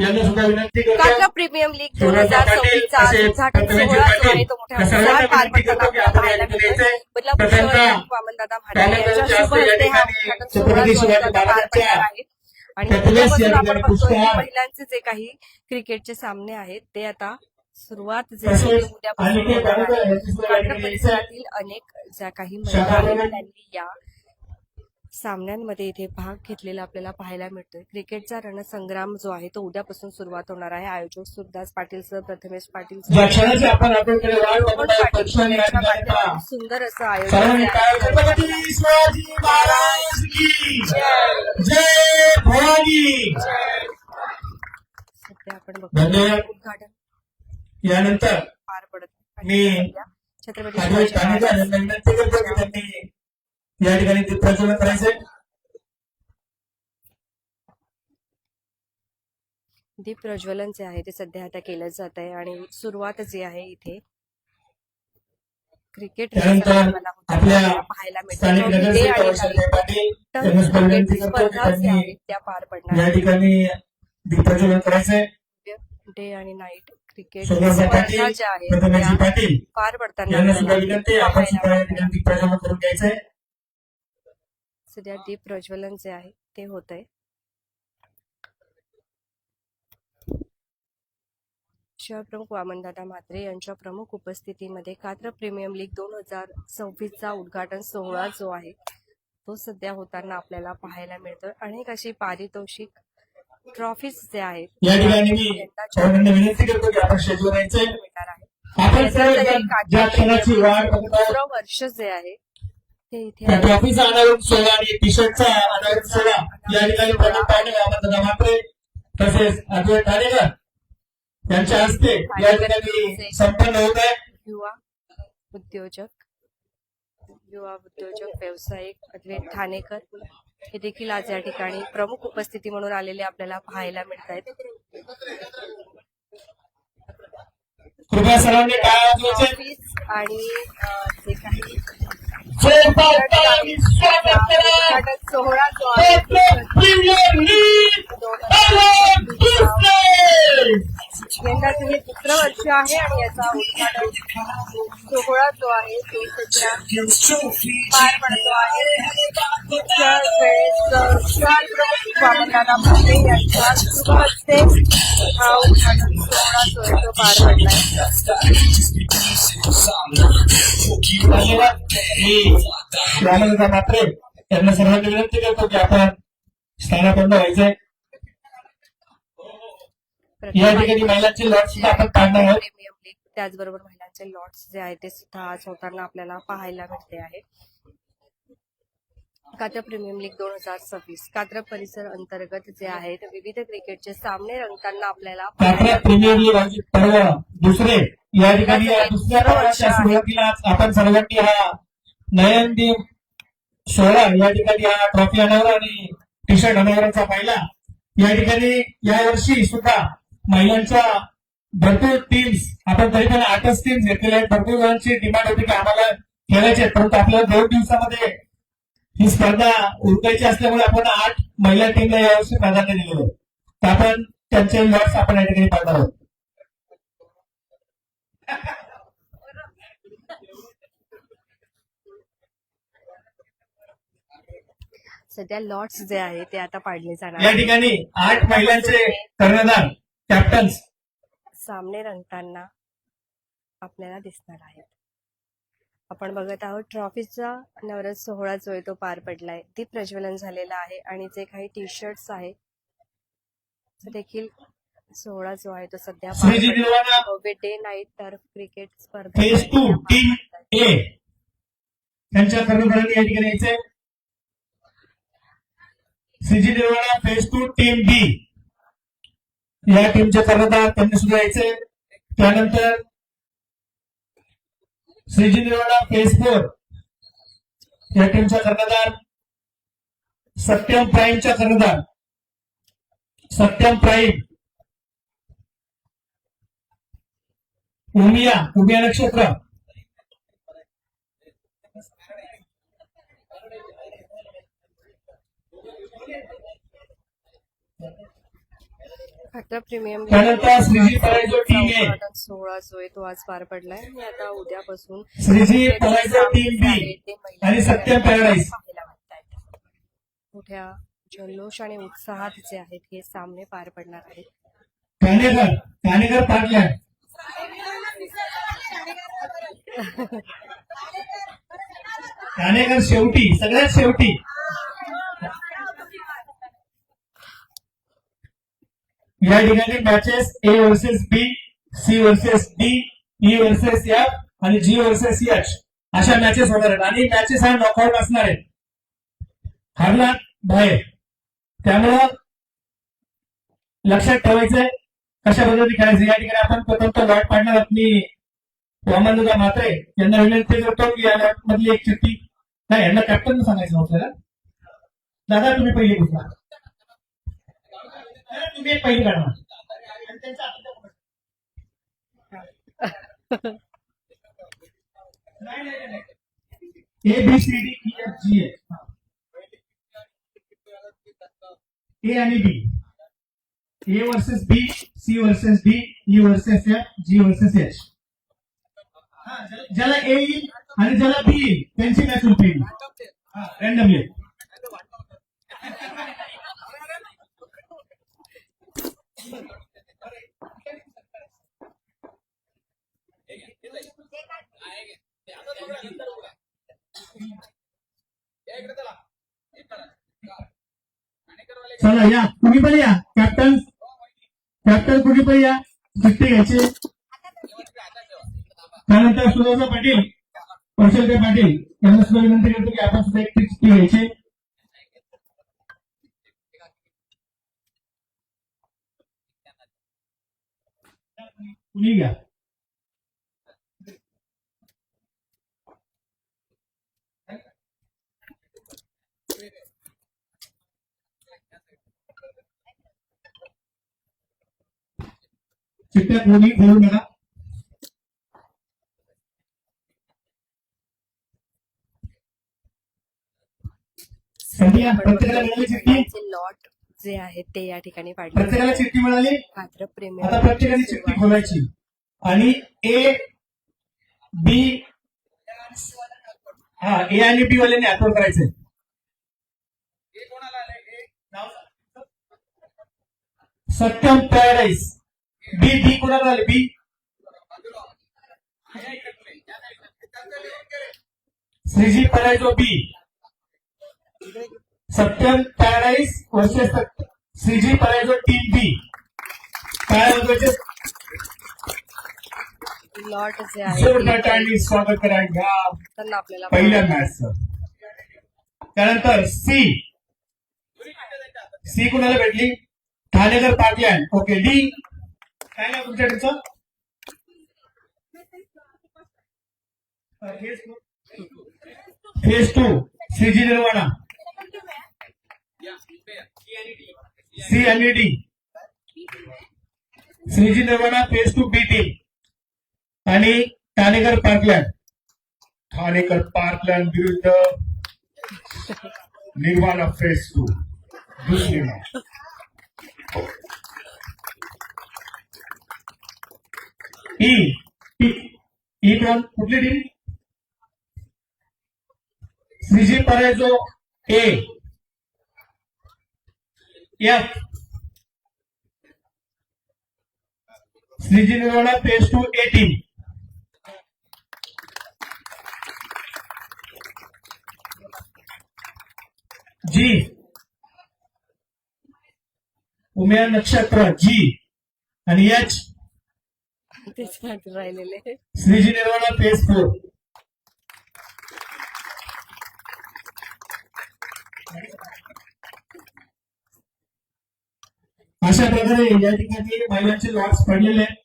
यांना सुद्धा विनंती करतो. कात्र प्रीमियम लीग 2026 चा उद्घाटन सोहळा जो आहे तो मोठ्या उत्साहात पार पडताना आपल्याला पाहायला मिळतोय. बदलापूर शहर वामनदादा भाटे यांच्या शुभ हस्ते हा उद्घाटन सोहळा जो आहे तो पार पडणार आहे. आणि उद्यापासून आपण बघतोय की महिलांचे जे काही क्रिकेटचे सामने आहेत ते आता सुरुवात जे आहे ते उद्यापासून होणार आहे. कात्र परिसरातील अनेक ज्या काही महिला आहेत त्यांनी या सामन्यांमध्ये इथे भाग घेतलेला आपल्याला पाहायला मिळतोय. क्रिकेटचा रणसंग्राम जो आहे तो उद्यापासून सुरुवात होणार आहे. आयोजक सुरदास पाटील सर, प्रथमेश पाटील सर, सुंदर असं आयोजन सध्या आपण बघतो उद्घाटन यानंतर पार पडत मी छत्रपती शिवाजी विनंती करतो की त्यांनी या ठिकाणी दीपप्रज्वलन करायचंय. दीप प्रज्वलन जे आहे ते सध्या आता केलं जात आहे आणि सुरुवात जी आहे इथे क्रिकेट आपल्या पाहायला स्थानिक नगरसेवक वैशाली पाटील यांना सुद्धा विनंती करतो की त्यांनी त्या पार पडणार या ठिकाणी दीपप्रज्वलन करायचंय. डे आणि नाईट क्रिकेट सुगंधा स्पर्धा पाटील, ज्या आहेत प्रथमेश त्या पाटील पार पडताना यांना सुद्धा आपल्याला विनंती आपण सुद्धा या पाहायला ठिकाणी दीपप्रज्वलन करून घ्यायचंय. सध्या दीप प्रज्वलन जे आहे ते होत आहे. शहर प्रमुख वामनदादा म्हात्रे यांच्या प्रमुख उपस्थितीमध्ये कात्र प्रीमियम लीग 2026 चा उद्घाटन सोहळा जो आहे तो सध्या होताना आपल्याला पाहायला मिळतोय. अनेक अशी पारितोषिक ट्रॉफीज जे आहेत या ठिकाणी मी सर्वांना विनंती करतो की आपण शेजवर यायचंय. आपण सर्वजण ज्या क्षणाची वाट बघत आहोत वर्ष जे आहे ते इथे त्या ट्रॉफीचा अनावरण सोहळा आणि टी शर्टचा अनावरण सोहळा या ठिकाणी प्रदीप पाटील, वामनदादा म्हात्रे तसेच अद्वैत ठाणेकर यांच्या हस्ते या ठिकाणी संपन्न होत आहे. युवा उद्योजक व्यावसायिक अद्वैत ठाणेकर हे देखील आज या ठिकाणी प्रमुख उपस्थिती म्हणून आलेले आपल्याला पाहायला मिळत आहेत. कृपया सर्वांनी टाळ्या वाजवायचे आणि जे काही उद्घाटन सोहळा जो आहे यंदाचं हे दुसरं वर्ष आहे आणि याचा उद्घाटन सोहळा जो आहे तो सध्या पार पडतो आहे. वामनदादा म्हात्रे यांच्या शुभ हस्ते हा उद्घाटन सोहळा जो आहे तो पार पडलाय. वामनदादा म्हात्रे यांना सर्वांनी विनंती करतो की आपण स्थानापन्न व्हायचंय. या ठिकाणी महिलांचे लॉट सुद्धा आपण काढणार आहोत. प्रीमियम लीग त्याचबरोबर महिलांचे लॉट्स जे आहेत ते सुद्धा आज होताना आपल्याला पाहायला मिळते आहे. कात्र प्रीमियम लीग 2026 कात्र परिसर अंतर्गत जे आहेत विविध क्रिकेटचे सामने रंगताना आपल्याला कात्र प्रीमियर लीग पर्व दुसरे या ठिकाणी या दुसऱ्या पर्वाच्या सुरुवातीला आपण सर्वांनी हा नयनदीप सोहळा या ठिकाणी हा ट्रॉफी अनावर आणि टी शर्ट अनावरांचा पाहिला. या ठिकाणी यावर्षी सुद्धा महिलांच्या भरपूर टीम्स आपण तरी पण 8च टीम्स घेतलेल्या आहेत. भरपूर जणांची डिमांड होती की आम्हाला खेळायचे, परंतु आपल्याला 2 दिवसामध्ये ही स्पर्धा उरकायची असल्यामुळे आपण 8 महिला टीमला यावर्षी प्राधान्य दिलेलं आहे. तर आपण त्यांचे लॉट्स आपण या ठिकाणी पाहणार आहोत. सध्या लॉट्स जे आहे ते आता पाडले जाणार या ठिकाणी 8 महिलांचे कर्णधार कॅप्टन्स सामने रंगताना आपल्याला दिसणार आहेत. आपण बघत आहोत ट्रॉफीचा नवरात्र सोहळा जो आहे तो पार पडलाय. दीप प्रज्वलन झालेला आहे आणि जे काही टी शर्ट्स आहेत ते देखील सोहळा जो आहे तो सध्या डे नाईट टर्फ क्रिकेट स्पर्धा फेज 2 टीम ए त्यांच्या कर्णधारांनी या ठिकाणी यायचंय. सीजी निर्वाणा फेज 2 टीम बी या टीमचे कर्णधार त्यांनी सुद्धा यायचे. त्यानंतर सीजी निर्वाणा फेज 4 या टीमचा कर्णधार सत्यम प्राईमचा कर्णधार सत्यम प्राईम उमिया नक्षत्र खात्रा प्रीमियम त्यानंतर श्रीजी परायजो टीम ए, सोहळा जो आहे तो आज पार पडलाय आणि आता उद्यापासून श्रीजी परायजो टीम बी आणि सत्यम पॅराडाईज. पाहायला मिळतायत. मोठ्या जल्लोष आणि उत्साहात जे आहेत हे सामने पार पडणार आहेत. कानेकर पाटलांड, कानेकर शेवटी, सगळ्यात शेवटी. या ठिकाणी matches A versus B, C versus D, E versus F आणि जी वर्सेस एच अशा मॅचेस होणार आहेत आणि मॅचेस हा नॉकआउट असणार आहेत. हरला बाहेर. त्यामुळं लक्षात ठेवायचंय कशा पद्धतीने खेळायचं. या ठिकाणी आपण प्रथम लॉट पाडणार आहोत. मी वामनदादा म्हात्रे यांना विनंती करतो की या लॉट मधली एक चिठ्ठी, नाही यांना कॅप्टन सांगायचं आपल्याला. दादा तुम्ही पहिली घुसला, तुम्ही एक पहिली काढणार. A B C D E F G H. A आणि B, A versus B, C versus D, E versus F, G versus H. ज्याला ए येईल आणि ज्याला बी येईल त्यांची मॅच होईल रॅन्डमली. चला या, कुणी पण या. कॅप्टन कुणी पण या, चिठ्ठी घ्यायची. त्यानंतर सुधाकर पाटील, कौशलदेव पाटील यांना सुद्धा विनंती करतो की आपण सुद्धा एक चिठ्ठी घ्यायची. कुणी घ्या. चिठ्ठ्या कोणी घेऊ नका. प्रत्येकाला मिळाली चिठ्ठी. लॉट जे आहेत ते या ठिकाणी प्रत्येकाला चिठ्ठी मिळाली. खात्रा प्रीमियम आता प्रत्येकाने चिठ्ठी खोलायची आणि ए बी, हा ए आणि बी वाल्याने हातवर करायचंय. सत्यम पॅराडाईज. बी कोणाला आले? बी श्रीजी परायजो B. Satyam paradise versus Shreeji परायजो टीम बी. काय लॉट जे आहे जोरदार स्वागत करा घ्या त्यांना आपल्याला पहिल्या मॅचचं. त्यानंतर सी कुणाला भेटली? ठाणेकर पाटलांड. ओके. डी काय ना तुमच्या टीमचं? फेज 2 श्रीजी निर्वाणा. सी आणि डी. श्रीजी निर्वाणा फेज 2 बी टीम आणि ठाणेकर पार्कलँड विरुद्ध निर्वाणा फेज 2 दुसरी मॅच. ई कोण? कुठली टीम? श्रीजी परायजो ए. एफ श्रीजी निर्वाणा फेज 2 ए टीम. जी उमेया नक्षत्र जी आणि एच तेच राहिलेले श्रीजी निर्वाणा फेज 4. अशा प्रकारे या ठिकाणी महिलांचे लॉट्स पडलेले आहेत.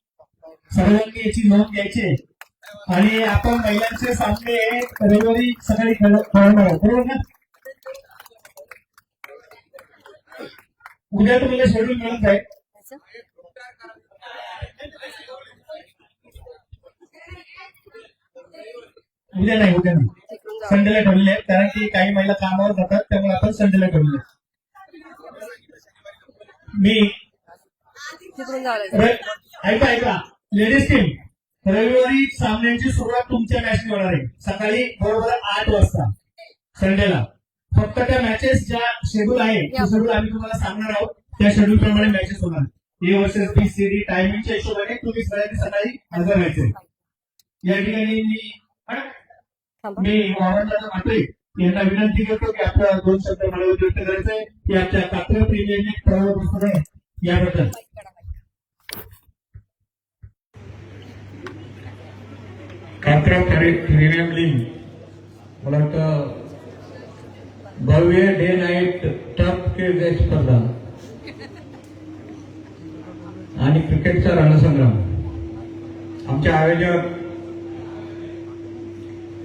सर्वांनी याची नोंद घ्यायची आणि आपण महिलांचे सामने रविवारी सकाळी खेळणार आहोत, बरोबर ना? उद्या तुम्हाला शेड्यूल मिळून जाईल. उद्या नाही संडेला ठरले आहेत, कारण की काही महिला कामावर जातात, त्यामुळे आपण संडेला ठरले. मी तिकडून जावं लागेल. ऐका लेडीज टीम, रविवारी सामन्यांची सुरुवात तुमच्या मॅच होणार आहे सकाळी बरोबर 8 वाजता संडेला. फक्त त्या मॅचेस ज्या शेड्यूल आहे ते शेड्यूल आम्ही तुम्हाला सांगणार आहोत. त्या शेड्यूल प्रमाणे मॅचेस होणार. A versus B, C, D टायमिंगच्या हिशोबाने तुम्ही सकाळी हजर व्हायचे. या ठिकाणी मी वावरदादा म्हात्रे यांना विनंती करतो की आपल्या 2 शब्द मला व्यक्त करायचंय की आमच्या कात्र प्रीमियर लीग प्रवाह याबद्दल. कात्रा प्रीमियर लीग मला वाटतं भव्य डे नाईट टफ क्रिकेट स्पर्धा आणि क्रिकेटचा रणसंग्राम. आमचे आयोजक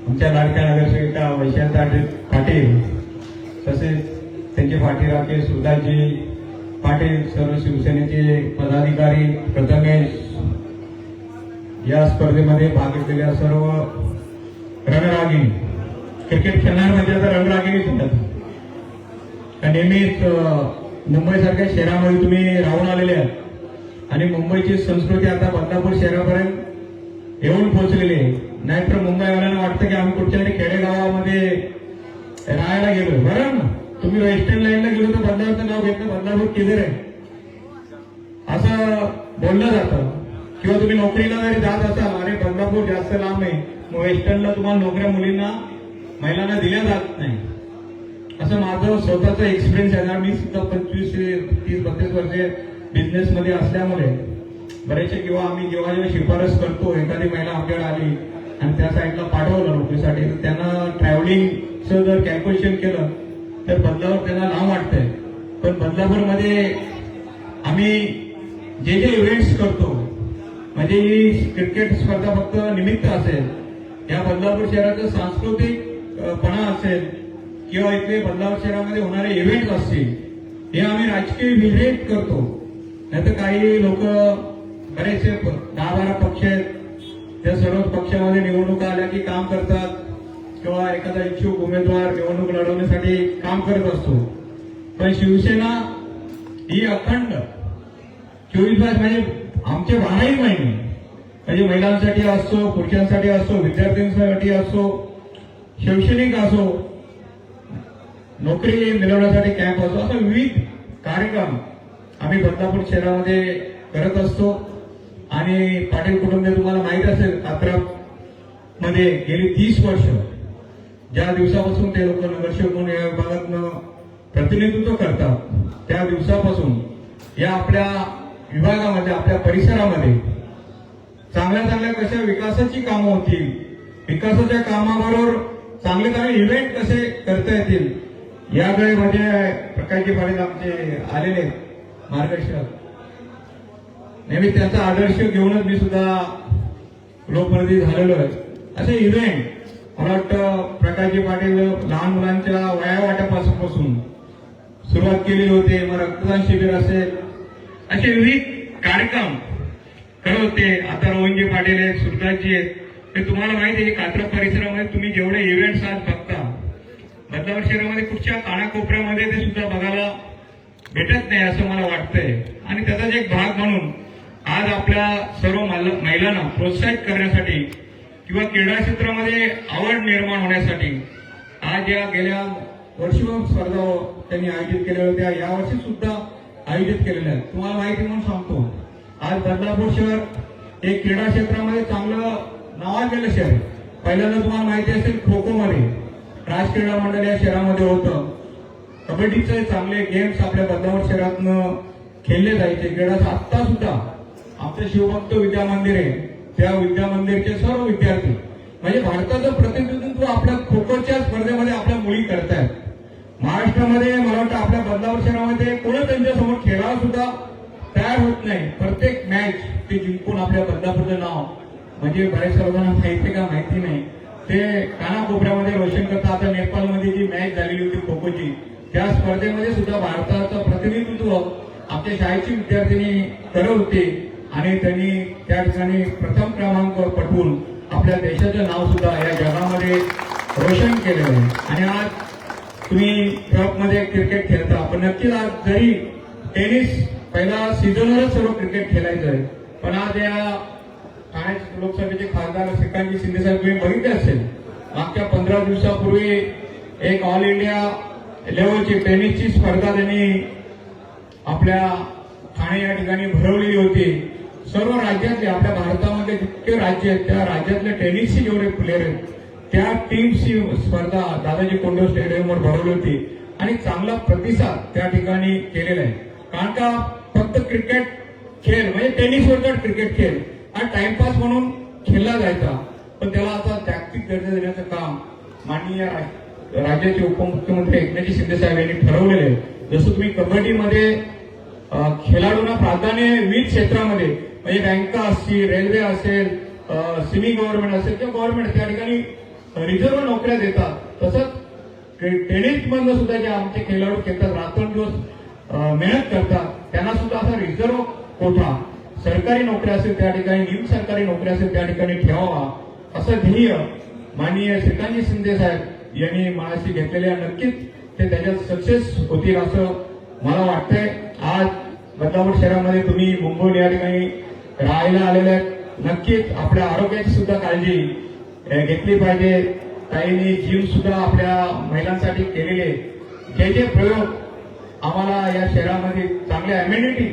आमच्या लाडक्या नगरसेविका वैशांता पाटील, तसेच त्यांचे पाठीराखे सुधाजी पाटील, सर्व शिवसेनेचे पदाधिकारी, प्रथमेश, या स्पर्धेमध्ये भाग घेतलेल्या सर्व रणरागिणी, क्रिकेट खेळणार म्हणजे आता रणरागिणी म्हणतात. नेहमीच मुंबईसारख्या शहरामध्ये तुम्ही राहून आलेले आहात आणि मुंबईची संस्कृती आता बदलापूर शहरापर्यंत येऊन पोहोचलेली आहे. नाहीतर मुंबईवाल्यांना वाटतं की आम्ही कुठच्या तरी खेडेगावामध्ये राहायला गेलो. बरं ना, तुम्ही वेस्टर्न लाईनला गेलो तर बदलापूरचं नाव घेतलं, बदलापूर किधर आहे असं बोललं जातं. किंवा तुम्ही नोकरीला जरी जात असाल, अरे बदलापूर जास्त लांब आहे, मग वेस्टर्नला तुम्हाला नोकऱ्या मुलींना महिलांना दिल्या जात नाही, असं माझं स्वतःचा एक्सपिरियन्स आहे. मी सुद्धा 25-30-32 वर्षे बिझनेसमध्ये असल्यामुळे बरेचसे किंवा आम्ही जेव्हा शिफारस करतो, एखादी महिला आपल्याकडे आली आणि त्या साईडला पाठवलं नोकरीसाठी, तर त्यांना ट्रॅव्हलिंगचं जर कॅल्क्युलेशन केलं तर बदलापूर त्यांना लांब वाटतंय. पण बदलापूरमध्ये आम्ही जे इव्हेंट्स करतो, म्हणजे ही क्रिकेट स्पर्धा फक्त निमित्त असेल, या बदलापूर शहराचं सांस्कृतिकपणा असेल किंवा इथे बदलापूर शहरामध्ये होणारे इव्हेंट्स असतील, हे आम्ही राजकीय विरोध करतो. नाहीतर काही लोक बरेचसे 10-12 पक्ष आहेत, त्या सर्व पक्षामध्ये निवडणुका आल्या की काम करतात किंवा एखादा इच्छुक उमेदवार निवडणूक लढवण्यासाठी काम करत असतो. पण शिवसेना ही अखंड 24 तास, म्हणजे आमचे 12ही महिने, म्हणजे महिलांसाठी असो, पुरुषांसाठी असो, विद्यार्थ्यांसाठी असो, शैक्षणिक असो, नोकरी मिळवण्यासाठी कॅम्प असो, असं विविध कार्यक्रम आम्ही बदलापूर शहरामध्ये करत असतो. आणि पाटील कुटुंब तुम्हाला माहित असेल, कात्रमध्ये गेली 30 वर्ष ज्या दिवसापासून ते लोक नगरसेवक म्हणून या विभागातनं प्रतिनिधित्व करतात, त्या दिवसापासून या आपल्या विभागामध्ये, आपल्या परिसरामध्ये चांगल्या चांगल्या कशा विकासाची कामं होतील, विकासाच्या कामाबरोबर चांगले चांगले इव्हेंट कसे करता येतील, याकडे म्हणजे प्रकाशजी पाटील आमचे आलेले मार्गदर्शक. नेहमी त्याचा आदर्श घेऊनच मी सुद्धा लोकप्रतिनिधी झालेलो आहे. असे इव्हेंट मला वाटतं प्रकाशजी पाटील लहान मुलांच्या वयावाटापासून सुरुवात केलेली होती. मग रक्तदान शिबिर असेल, असे विविध कार्यक्रम करत होते. आता रोहनजी पाटील आहेत, सुरदासजी आहेत. ते तुम्हाला माहिती आहे की कात्र परिसरामध्ये तुम्ही जेवढे इव्हेंट्स आज बघता, बदलापूर शहरामध्ये कुठच्या कानाकोपऱ्यामध्ये ते सुद्धा बघायला भेटत नाही असं मला वाटतंय. आणि त्याचाच एक भाग म्हणून आज आपल्या सर्व महिलांना प्रोत्साहित करण्यासाठी किंवा क्रीडा क्षेत्रामध्ये आवड निर्माण होण्यासाठी आज या गेल्या वर्षी स्पर्धा त्यांनी आयोजित केलेल्या होत्या, यावर्षी सुद्धा आयोजित केलेल्या आहेत. तुम्हाला माहिती म्हणून सांगतो, आज बदलापूर शहर एक क्रीडा क्षेत्रामध्ये चांगलं नावाजलेलं शहर. पहिल्यांदा तुम्हाला माहिती असेल, खो खो मध्ये राज क्रीडा मंडळ या शहरामध्ये होतं. कबड्डीचे चांगले गेम्स आपल्या बदलापूर शहरातनं खेळले जायचे. क्रीडा आता सुद्धा आमचं शिवभक्त विद्या मंदिर आहे, त्या विद्या मंदिरचे सर्व विद्यार्थी, म्हणजे भारताचं प्रतिनिधित्व आपल्या खो खोच्या स्पर्धेमध्ये आपल्या मुली करतायत. महाराष्ट्रामध्ये मला वाटतं आपल्या बदलापूर शहरामध्ये कोणी त्यांच्यासमोर खेळायला सुद्धा तयार होत नाही. प्रत्येक मॅच ते जिंकून आपल्या बदलापूरचं नाव, म्हणजे बऱ्याच सर्वांना माहिती का माहिती नाही, ते कानाकोपऱ्यामध्ये रोशन करतात. आता नेपाळमध्ये जी मॅच झालेली होती खो खोची, त्या स्पर्धेमध्ये सुद्धा भारताचं प्रतिनिधित्व आपल्या शाळेची विद्यार्थिनी करत होते आणि त्यांनी त्या ठिकाणी प्रथम क्रमांक पटवून आपल्या देशाचं नाव सुद्धा या जगामध्ये रोशन केलेलं आहे. आणि आज तुम्ही ट्रफमध्ये क्रिकेट खेळता, पण नक्कीच आज जरी टेनिस पहिला सीझनवरच सर्व क्रिकेट खेळायचं आहे. पण आज या ठाणे लोकसभेचे खासदार श्रीकांतजी शिंदे साहेब तुम्ही बघितले असेल, मागच्या 15 दिवसापूर्वी एक ऑल इंडिया लेवलची टेनिसची स्पर्धा त्यांनी आपल्या ठाणे या ठिकाणी भरवलेली होती. सर्व राज्यातले, आपल्या भारतामध्ये जितके राज्य आहेत त्या राज्यातले टेनिसचे जेवढे प्लेयर आहेत त्या टीमची स्पर्धा दादाजी कोंडो स्टेडियमवर भरवली होती आणि चांगला प्रतिसाद त्या ठिकाणी केलेला आहे. कारण का फक्त क्रिकेट खेळ म्हणजे टेनिसवरचा क्रिकेट खेळ हा टाइमपास म्हणून खेळला जायचा, पण त्याला आता जागतिक दर्जा देण्याचं काम माननीय राज्याचे उपमुख्यमंत्री एकनाथजी शिंदे साहेब यांनी ठरवलेले आहे. जसं तुम्ही कबड्डीमध्ये खेळाडूंना प्राधान्य विविध क्षेत्रामध्ये म्हणजे बँका असतील, रेल्वे असेल, सेमी गव्हर्नमेंट असेल किंवा गव्हर्नमेंट त्या ठिकाणी रिझर्व्ह नोकऱ्या देतात, तसंच टेनिस मधनं सुद्धा जे आमचे खेळाडू खेळतात, रात्रंदिवस मेहनत करतात, त्यांना सुद्धा असा रिझर्व्ह कोठा सरकारी नोकऱ्या असेल त्या ठिकाणी, निम सरकारी नोकऱ्या असेल त्या ठिकाणी ठेवावा असं ध्येय माननीय श्रीकांतजी शिंदे साहेब यांनी मनाशी घेतलेल्या. नक्कीच ते त्याच्यात सक्सेस होतील असं मला वाटतंय. आज बदलापूर शहरामध्ये तुम्ही मुंबई या ठिकाणी राहायला आलेले आहेत, नक्कीच आपल्या आरोग्याची सुद्धा काळजी घेतली पाहिजे. ताईंनी जिम सुद्धा आपल्या महिलांसाठी केलेले जे जे प्रयोग आम्हाला या शहरामध्ये चांगल्या अम्युनिटी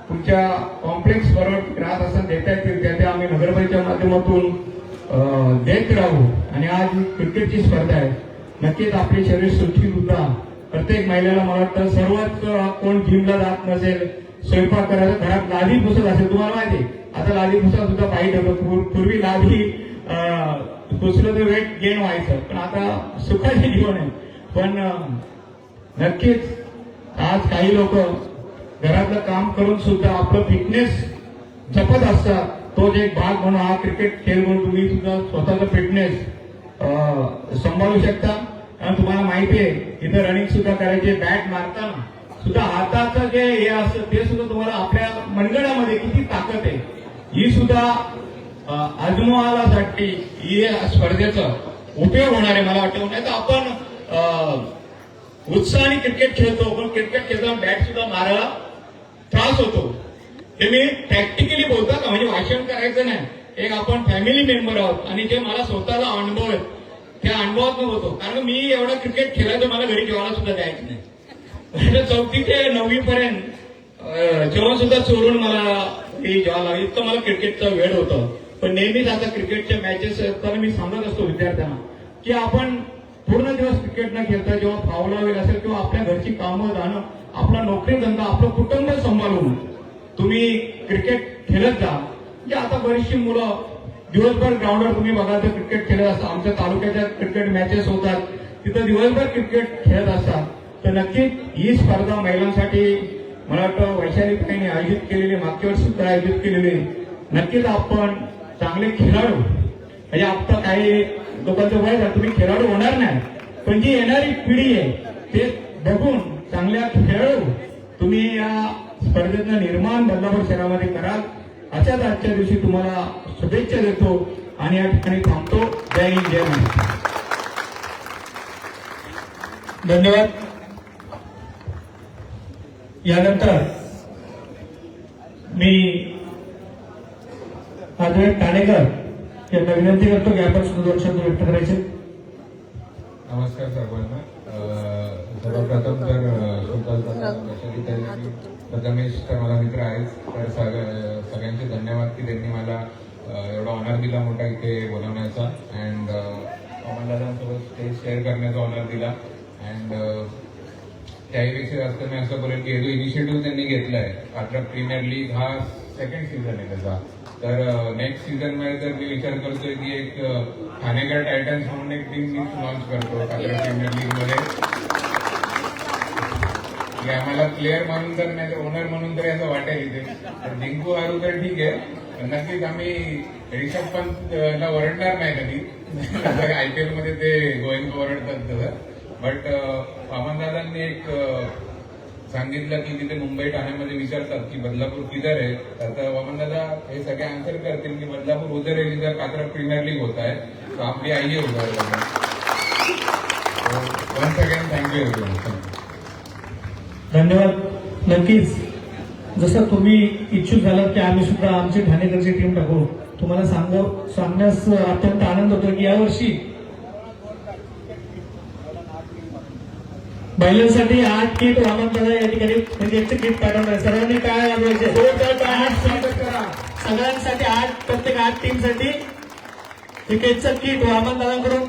तुमच्या कॉम्प्लेक्स बरोबर राहत असताना देता येतील त्या आम्ही नगरपालिकेच्या माध्यमातून देत राहू. आणि आज क्रिकेटची स्पर्धा आहे, नक्कीच आपले शरीर सुरक्षित सुद्धा प्रत्येक महिलेला मला वाटतं सर्वच कोण जिमला जात नसेल, स्वयंपाक करायचा घरात लादी पुसत असेल, तुम्हाला माहिती आता लादी पुसत सुद्धा पाहिजे होतं. पूर्वी लादी पुसलं तर वेट गेन व्हायचं, पण आता सुखाचे जीवन आहे. पण नक्कीच आज काही लोक घरातलं काम करून सुद्धा आपलं फिटनेस जपत असतात. तो एक भाग म्हणून हा क्रिकेट खेळ म्हणून तुम्ही सुद्धा स्वतःचा फिटनेस सांभाळू शकता. कारण तुम्हाला माहिती आहे इथं रनिंग सुद्धा करायचे, बॅट मारताना सुद्धा हाताचं जे हे असतं ते सुद्धा तुम्हाला आपल्या मनगडामध्ये किती ताकद आहे ही सुद्धा आजमावासाठी ही स्पर्धेचा उपयोग होणार आहे मला वाटतं. नाही तर आपण उत्साहाने क्रिकेट खेळतो, पण क्रिकेट खेळताना बॅट सुद्धा मारायला त्रास होतो. हे मी प्रॅक्टिकली बोलता का, म्हणजे भाषण करायचं नाही, एक आपण फॅमिली मेंबर आहोत आणि जे मला स्वतःला अनुभव आहे त्या अनुभवात होतो. कारण मी एवढा क्रिकेट खेळायचं मला घरी जेवायला सुद्धा द्यायचं नाही. 4थी ते 9वी पर्यंत जेवण सुद्धा चोरून मला जेवायला इतकं मला क्रिकेटचा वेळ होतं. पण नेहमीच आता क्रिकेटच्या मॅचेस असताना मी सांगत असतो विद्यार्थ्यांना की आपण पूर्ण दिवस क्रिकेट न खेळता जेव्हा फावला वेळ असेल किंवा आपल्या घरची कामं जाणं, आपला नोकरी धंदा, आपलं कुटुंब सांभाळून तुम्ही क्रिकेट खेळत जा. म्हणजे आता बरीचशी मुलं दिवसभर ग्राउंडवर तुम्ही बघाल तर क्रिकेट खेळत असतात. आमच्या तालुक्याच्या क्रिकेट मॅचेस होतात, तिथं दिवसभर क्रिकेट खेळत असतात. तर नक्कीच ही स्पर्धा महिलांसाठी मला वाटतं वैशालीताईंनी आयोजित केलेली, मागच्या वर्षी सुद्धा आयोजित केलेली. नक्कीच आपण चांगले खेळाडू, म्हणजे आता काही लोकांचं वय झालं तुम्ही खेळाडू होणार नाही, पण जी येणारी पिढी आहे ते बघून चांगल्या खेळाडू तुम्ही या स्पर्धेचं निर्माण बदलापूर शहरामध्ये कराल अशाच आजच्या दिवशी तुम्हाला शुभेच्छा देतो आणि या ठिकाणी थांबतो. जय हिंद, जय महाराष्ट्र. धन्यवाद. यानंतर मी अद्वैत ठाणेकर यांना विनंती करतो की आपण सुद्धा 2 शब्द व्यक्त करायचे. नमस्कार सर्वांना. सर्वप्रथम तर प्रथमेश तर मला मित्र आहेच, तर सगळ्यांचे धन्यवाद की त्यांनी मला एवढा ऑनर दिला मोठा इथे बोलवण्याचा. अँड अमनदादांसोबत स्टेज शेअर करण्याचा ऑनर दिला. अँड त्याहीपेक्षा जास्त मी असं बोलेल की हे जो इनिशिएटिव्ह त्यांनी घेतलाय, पात्र प्रीमियर लीग हा 2nd सीझन आहे त्याचा. तर नेक्स्ट सीझन मध्ये तर मी विचार करतोय की एक ठाणेकर टायटन्स म्हणून एक टीम मी लॉन्च करतो पात्र प्रीमियर लीग मध्ये. आम्हाला प्लेअर म्हणून तर नाही तर ओनर म्हणून तरी असं वाटेल इथे. जिंकू हारू तर ठीक आहे, पण नक्कीच आम्ही रिषभ पंतला ओरडणार नाही कधी. IPL मध्ये ते गोविंद ओरडतात तसं. बट वामनदादांनी एक सांगितलं की तिथे मुंबई ठाण्यामध्ये विचारतात की बदलापूर किधर आहे, तर वामनदादा हे सगळे आन्सर करतील की बदलापूर उधर आहे जिधर कात्रा प्रीमियर लीग होता है, तो आपली आइए उधर. Once again thank you. धन्यवाद. नक्कीच जसं तुम्ही इच्छुक झालात की आम्ही सुद्धा आमची ठाणेकरची टीम टाकू, तुम्हाला सांगण्यास अत्यंत आनंद होतो की यावर्षी महिलांसाठी 8 किट वामनदादा या ठिकाणी क्रिकेटचे किट पाठवणार. सर्वांनी काय वाजवायचे? सगळ्यांसाठी 8, प्रत्येक 8 टीमसाठी क्रिकेटचं किट वामनदादांकडून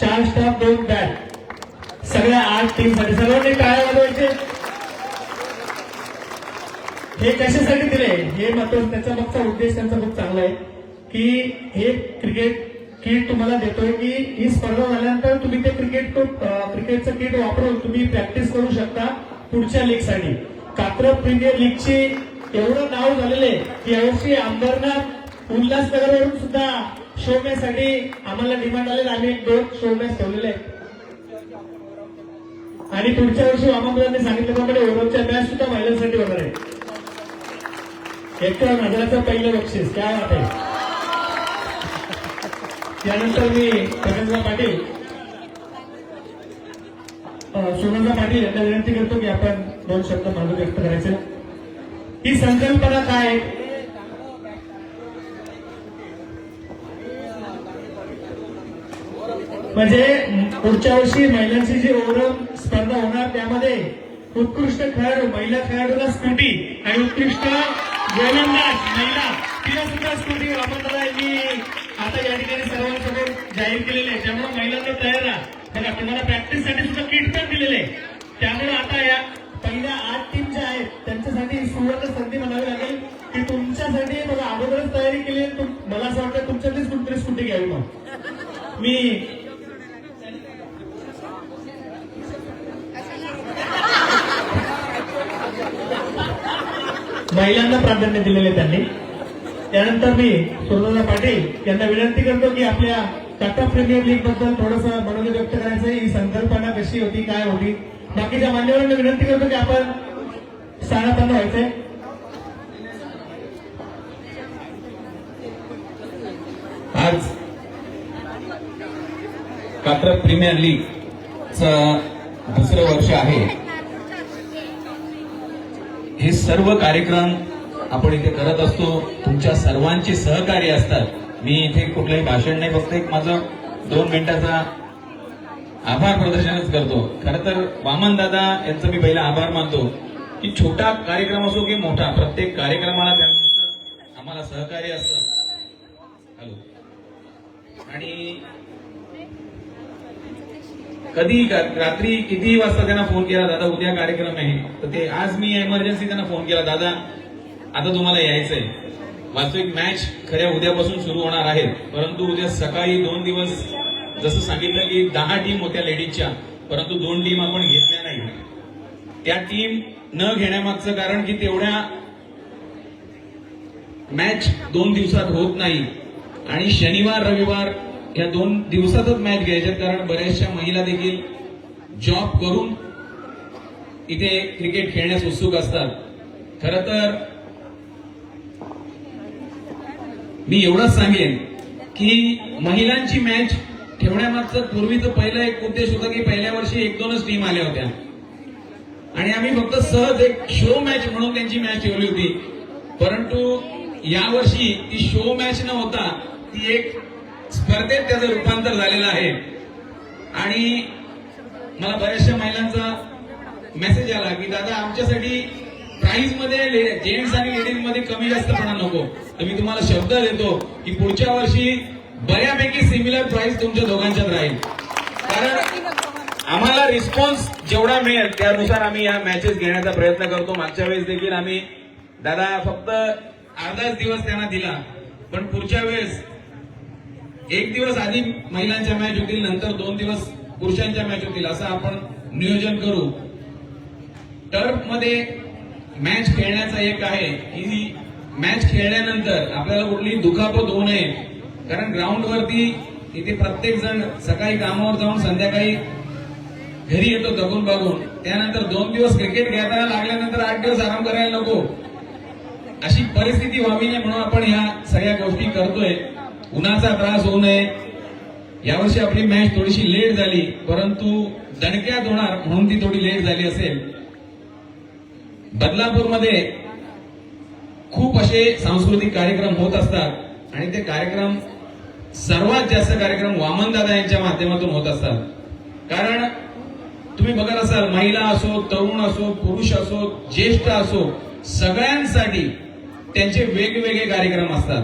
4 स्टाफ 2 बॅट सगळ्या 8 टीमसाठी. सर्वांनी काय वाजवायचे? हे कशासाठी दिले हे महत्वाचं, त्याचा मागचा उद्देश त्यांचा खूप चांगला आहे की हे क्रिकेट किट तुम्हाला देतोय की ही स्पर्धा झाल्यानंतर तुम्ही ते क्रिकेटचं किट वापरून तुम्ही प्रॅक्टिस करू शकता पुढच्या लीगसाठी. कात्रज प्रीमियर लीगची एवढं नाव झालेलं आहे की यावर्षी अंबरनाथ उल्हासनगरवरून सुद्धा शो मॅच साठी आम्हाला डिमांड आलेला. आम्ही 2 शो मॅच ठेवलेले आहेत आणि पुढच्या वर्षी वामनदादांनी सांगितल्याप्रमाणे ओव्हरच्या मॅच सुद्धा महिलांसाठी होणार आहे. 51,000चं पहिलं बक्षीस. काय वाटत आहे? त्यानंतर मी प्रकाशराव पाटील, सोनलराव पाटील यांना विनंती करतो की आपण 2 शब्द मागे व्यक्त करायचे. ही संकल्पना काय आहे? म्हणजे पुढच्या वर्षी महिलांची जी ओव्हरऑल स्पर्धा होणार त्यामध्ये उत्कृष्ट खेळाडू, महिला खेळाडूला स्कूटी आणि उत्कृष्ट गोलंदाज महिला तिला सुद्धा स्कूटी वापरताना यांनी आता या ठिकाणी सर्वांसमोर जाहीर केलेले आहे. त्यामुळे महिलांना तयार राहा. बघा तुम्हाला प्रॅक्टिससाठी सुद्धा किट पण दिलेले आहे. त्यामुळे आता या पहिल्या 8 टीम ज्या आहेत त्यांच्यासाठी सुवर्ण संधी म्हणावी लागेल की तुमच्यासाठी बघा अगोदरच तयारी केली आहे. मला असं वाटतं तुमच्यातलीच कुठतरी स्कूटी घ्यावी. मग मी महिलांना प्राधान्य दिलेले त्यांनी. त्यानंतर मी सोनलराव पाटील यांना विनंती करतो की आपल्या टाटा प्रीमियर लीग बद्दल थोडंसं मनोगत व्यक्त करायचं. ही संकल्पना कशी होती, काय होती. बाकीच्या मान्यवरांना विनंती करतो की आपण स्थानापन्न व्हायचंय. आज कात्रज प्रीमियर लीगचं 2रं वर्ष आहे. हे सर्व कार्यक्रम आपण इथे करत असतो. तुमच्या सर्वांचे सहकार्य असतात. मी इथे कुठलंही भाषण नाही, फक्त एक माझं 2 मिनिटाचा आभार प्रदर्शनच करतो. खरं तर वामनदादा यांचं मी पहिला आभार मानतो की छोटा कार्यक्रम असो की मोठा, प्रत्येक कार्यक्रमाला त्यांचं आम्हाला सहकार्य असतं. हॅलो. आणि कधी रात्री कितीही वाजता त्यांना फोन केला, दादा उद्या कार्यक्रम आहे. तर ते आज मी इमर्जन्सी त्यांना फोन केला, दादा आता तुम्हाला यायचंय. वास्तविक मॅच खऱ्या उद्यापासून सुरू होणार आहेत, परंतु उद्या सकाळी 2 दिवस जसं सांगितलं की 10 टीम होत्या लेडीजच्या, परंतु 2 टीम आपण घेतल्या नाही. त्या टीम न घेण्यामागचं कारण की तेवढ्या मॅच 2 दिवसात होत नाही आणि शनिवार रविवार या 2 दिवसातच मॅच घ्यायच्यात. कारण बऱ्याचशा महिला देखील जॉब करून इथे क्रिकेट खेळण्यास उत्सुक असतात. खरं तर मी एवढंच सांगेन की महिलांची मॅच ठेवण्यामागचं पूर्वीचं पहिलं एक उद्देश होता की पहिल्या वर्षी 1-2च टीम आल्या होत्या आणि आम्ही फक्त सहज एक शो मॅच म्हणून त्यांची मॅच ठेवली होती. परंतु यावर्षी ती शो मॅच न होता ती एक स्पर्धेत त्याचं रूपांतर झालेलं आहे. आणि मला बऱ्याचशा महिलांचा मेसेज आला की दादा आमच्यासाठी प्राइस मध्ये जेंट्स आणि लेडीज मध्ये कमी जास्तपणा नको. तर मी तुम्हाला शब्द देतो की पुढच्या वर्षी बऱ्यापैकी सिमिलर प्राइस तुमच्या दोघांच्यात राहील. कारण आम्हाला रिस्पॉन्स जेवढा मिळेल त्यानुसार आम्ही या मॅचेस घेण्याचा प्रयत्न करतो. मागच्या वेळेस देखील आम्ही दादा फक्त अर्धाच दिवस त्यांना दिला, पण पुढच्या वेळेस 1 दिवस आधी महिलांच्या मॅच होतील, नंतर 2 दिवस पुरुषांच्या मॅच होतील, असं आपण नियोजन करू. टर्फ मध्ये मॅच खेळण्याचा एक आहे की मॅच खेळल्यानंतर आपल्याला कुठलीही दुखापत होऊ नये. कारण ग्राउंडवरती इथे प्रत्येक जण सकाळी कामावर जाऊन संध्याकाळी घरी येतो थकून बघून. त्यानंतर 2 दिवस क्रिकेट खेळताना लागल्यानंतर 8 दिवस आराम करायला नको, अशी परिस्थिती व्हावी नये म्हणून आपण ह्या सगळ्या गोष्टी करतोय. उन्हाचा त्रास होऊ नये. यावर्षी आपली मॅच थोडीशी लेट झाली, परंतु दणक्यात होणार म्हणून ती थोडी लेट झाली असेल. बदलापूरमध्ये खूप असे सांस्कृतिक कार्यक्रम होत असतात आणि ते कार्यक्रम सर्वात जास्त कार्यक्रम वामनदादा यांच्या माध्यमातून होत असतात. कारण तुम्ही बघत असाल, महिला असो, तरुण असो, पुरुष असो, ज्येष्ठ असो, सगळ्यांसाठी त्यांचे वेगवेगळे कार्यक्रम असतात.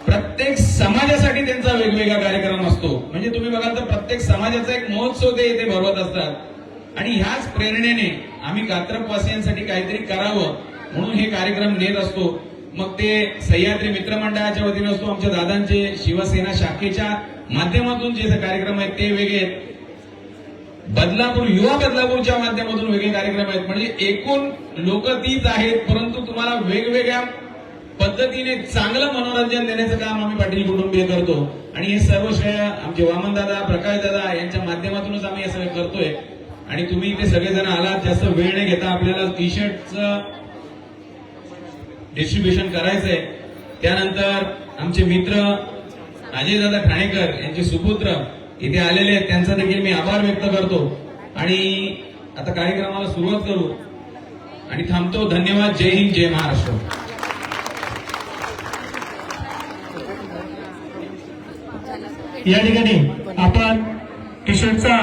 प्रत्येक समाजासाठी त्यांचा वेगवेगळा कार्यक्रम असतो. म्हणजे तुम्ही बघाल तर प्रत्येक समाजाचा एक महोत्सव ते इथे भरवत असतात आणि ह्याच प्रेरणेने आम्ही कात्रपवासियांसाठी काहीतरी करावं म्हणून हे कार्यक्रम नेत असतो. मग ते सह्याद्री मित्रमंडळाच्या वतीने असतो, आमच्या दादांचे शिवसेना शाखेच्या माध्यमातून जे कार्यक्रम आहेत ते वेगळे आहेत, बदलापूर युवा बदलापूरच्या माध्यमातून वेगळे कार्यक्रम आहेत. म्हणजे एकूण लोक तीच आहेत, परंतु तुम्हाला वेगवेगळ्या पद्धतीने चांगलं मनोरंजन देण्याचं काम आम्ही पाटील कुटुंबीय करतो आणि हे सर्व श्रेय आमचे वामनदादा, प्रकाशदादा यांच्या माध्यमातूनच आम्ही हे सगळं करतोय. आणि तुम्ही इथे सगळेजण आलात, जास्त वेळ न घेता आपल्याला टी शर्टचं डिस्ट्रीब्युशन करायचंय. त्यानंतर आमचे मित्र अजयदादा ठाणेकर यांचे सुपुत्र इथे आलेले आहेत, त्यांचा देखील मी आभार व्यक्त करतो. आणि आता कार्यक्रमाला सुरुवात करू आणि थांबतो. धन्यवाद. जय हिंद, जय महाराष्ट्र. या ठिकाणी आपण टी शर्टचा